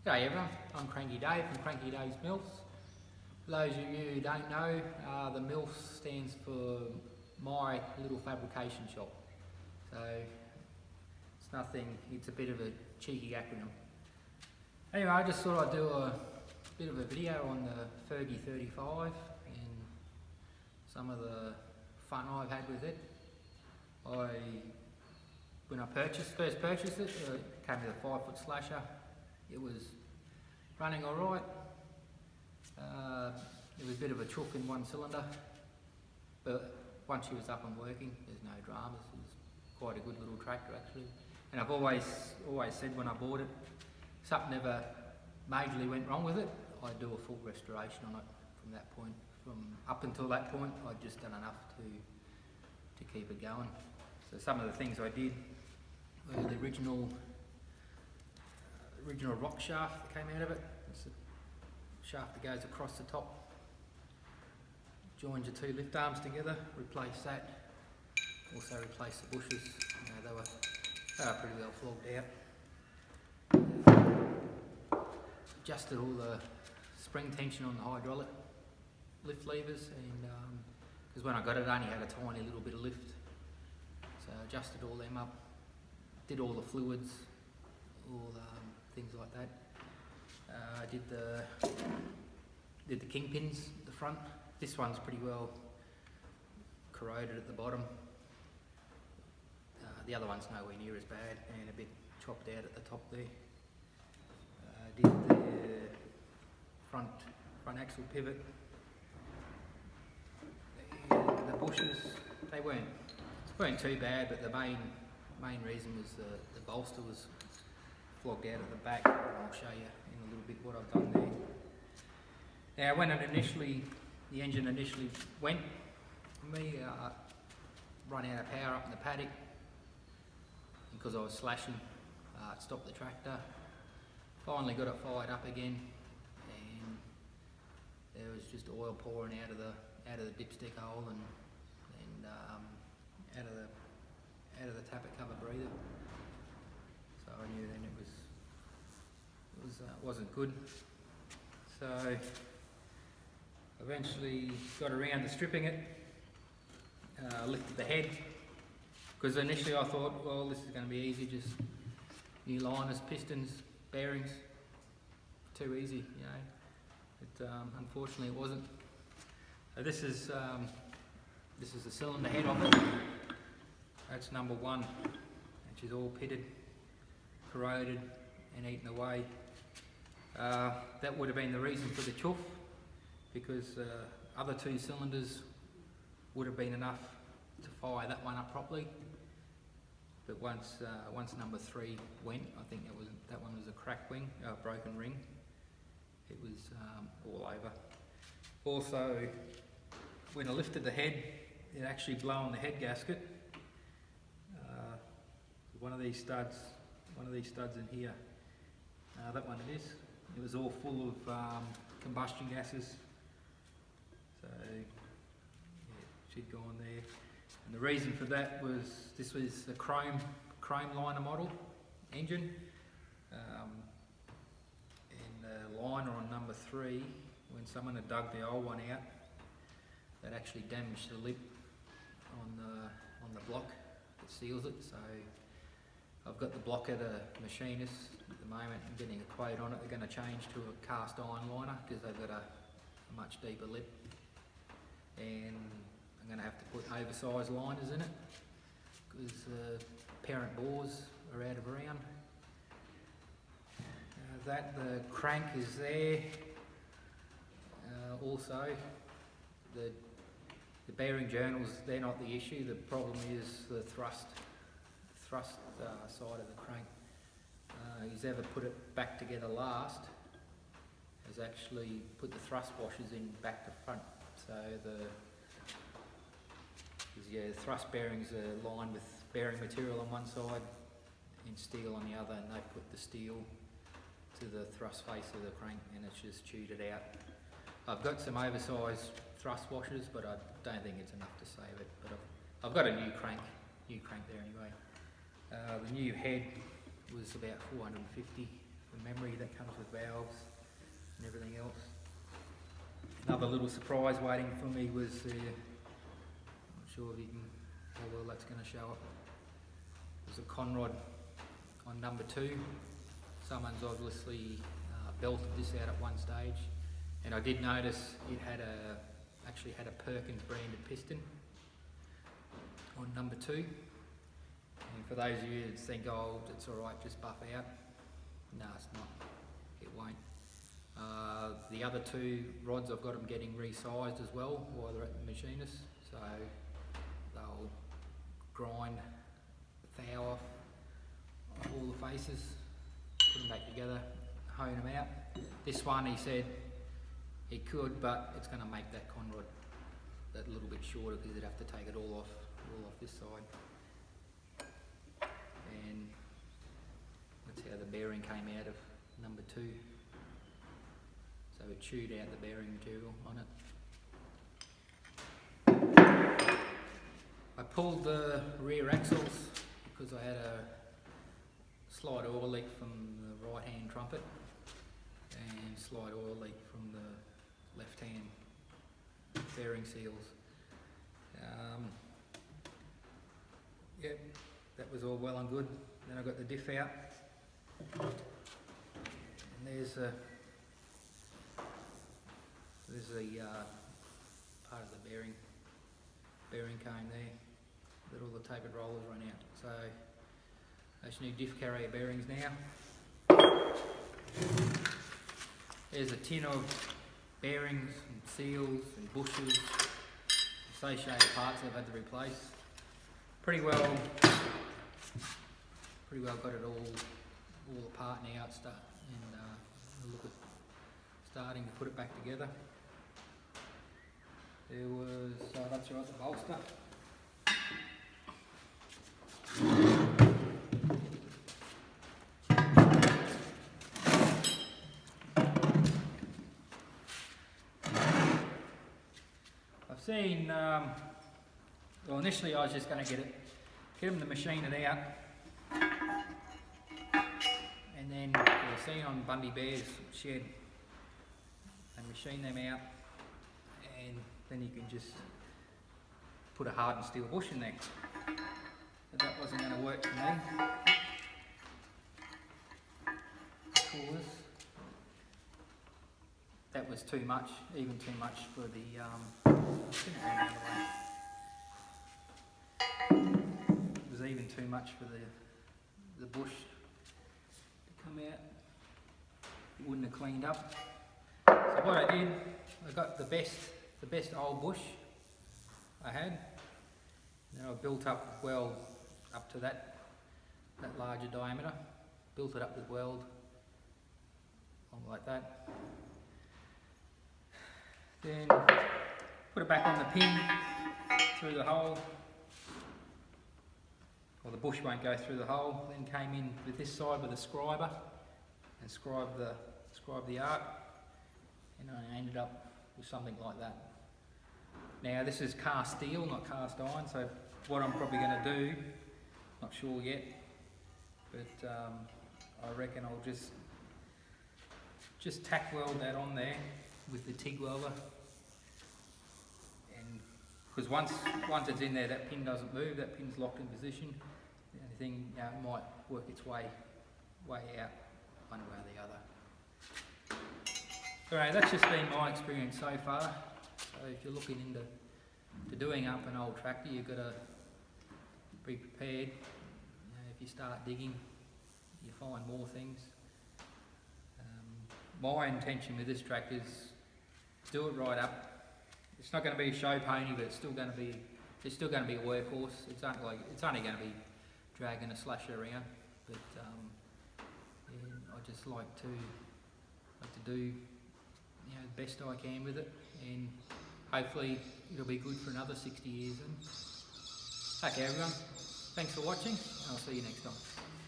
G'day everyone, I'm Cranky Dave from Cranky Dave's Mills. For those of you who don't know, the MILF stands for My Little Fabrication Shop. So it's nothing, it's a bit of a cheeky acronym. Anyway, I just thought I'd do a bit of a video on the Fergie 35 and some of the fun I've had with it. When I first purchased it, it came with a 5-foot slasher. It was running alright. It was a bit of a chuff in one cylinder, but once she was up and working, there's no dramas. It was quite a good little tractor actually. And I've always said when I bought it, something never majorly went wrong with it, I'd do a full restoration on it from that point. From up until that point, I'd just done enough to keep it going. So some of the things I did were the original rock shaft that came out of it. It's the shaft that goes across the top, joins the two lift arms together, replace that. Also replace the bushes. They were pretty well flogged out. Adjusted all the spring tension on the hydraulic lift levers, and because when I got it, I only had a tiny little bit of lift, so I adjusted all them up. Did all the fluids, all things like that. I did the kingpins at the front. This one's pretty well corroded at the bottom. The other one's nowhere near as bad and a bit chopped out at the top there. Did the front axle pivot. The bushes, they weren't too bad, but the main reason was the bolster was flogged out at the back. I'll show you in a little bit what I've done there. Now when the engine initially went, run out of power up in the paddock because I was slashing, it stopped the tractor. Finally got it fired up again, and there was just oil pouring out of the dipstick hole and out of the tappet cover breather. So I knew then it wasn't good. So eventually got around to stripping it, lifted the head, because initially I thought, well, this is going to be easy, just new liners, pistons, bearings, too easy, you know. But unfortunately it wasn't. So this is the cylinder head of it. That's number one, which is all pitted, corroded and eaten away. That would have been the reason for the chuff, because other two cylinders would have been enough to fire that one up properly. But once number 3 went, I think that one was a cracked wing, broken ring. It was all over. Also, when I lifted the head, it actually blew on the head gasket. One of these studs in here. That one it is. It was all full of combustion gases. So yeah, she'd gone there. And the reason for that was this was the chrome liner model engine. And the liner on number 3, when someone had dug the old one out, that actually damaged the lip on the block that seals it. So I've got the block at a machinist at the moment. I'm getting a quote on it. They're going to change to a cast iron liner because they've got a much deeper lip, and I'm going to have to put oversized liners in it because parent bores are out of round. The crank is there. Also, the bearing journals, they're not the issue. The problem is the thrust side of the crank. Who's ever put it back together last has actually put the thrust washers in back to front. So the thrust bearings are lined with bearing material on one side and steel on the other, and they put the steel to the thrust face of the crank, and it's just chewed it out. I've got some oversized thrust washers, but I don't think it's enough to save it. But I've got a new crank there anyway. The new head was about $450 the memory that comes with valves and everything else. Another little surprise waiting for me was I'm not sure if you can, how well that's going to show up. There's a conrod on number 2. Someone's obviously belted this out at one stage, and I did notice it had actually had a Perkins branded piston on number 2. And for those of you that think, oh, it's alright, just buff out, no, it's not, it won't. The other 2 rods, I've got them getting resized as well while they're at the machinist, so they'll grind the thou off all the faces, put them back together, hone them out. This one, he said he could, but it's going to make that conrod that little bit shorter because he'd have to take it all off this side. And that's how the bearing came out of number 2. So it chewed out the bearing material on it. I pulled the rear axles because I had a slight oil leak from the right hand trumpet and slight oil leak from the left hand bearing seals. Yep, that was all well and good. Then I got the diff out, and there's the part of the bearing cone there that all the tapered rollers run out. So those new diff carrier bearings now. There's a tin of bearings and seals and bushings, associated parts I've had to replace. Pretty well got it all apart now, and look at starting to put it back together. There was, that's right, the bolster. I've seen, well, initially I was just going to get them to machine it out, and then you've seen on Bundy Bear's shed, they machine them out, and then you can just put a hardened steel bush in there. But that wasn't going to work for me, because that was too much, even too much for the, it was even too much for the bush to come out. It wouldn't have cleaned up. So what I did, I got the best old bush I had. Then I built up weld up to that larger diameter. Built it up with weld, along like that. Then put it back on the pin through the hole. Well, the bush won't go through the hole. Then came in with this side with a scriber and scribed the arc, and I ended up with something like that. Now this is cast steel, not cast iron, so what I'm probably going to do, not sure yet, but I reckon I'll just tack weld that on there with the TIG welder, and because once it's in there, that pin doesn't move, that pin's locked in position. The only thing, it might work its way out one way or the other. Alright, that's just been my experience so far. So if you're looking into doing up an old tractor, you've got to be prepared. If you start digging, you find more things. My intention with this tractor is do it right up. It's not going to be a show pony, but it's still going to be a workhorse. It's only going to be dragging a slasher around. But I just like to do the best I can with it, and hopefully it'll be good for another 60 years. Okay, everyone, thanks for watching, and I'll see you next time.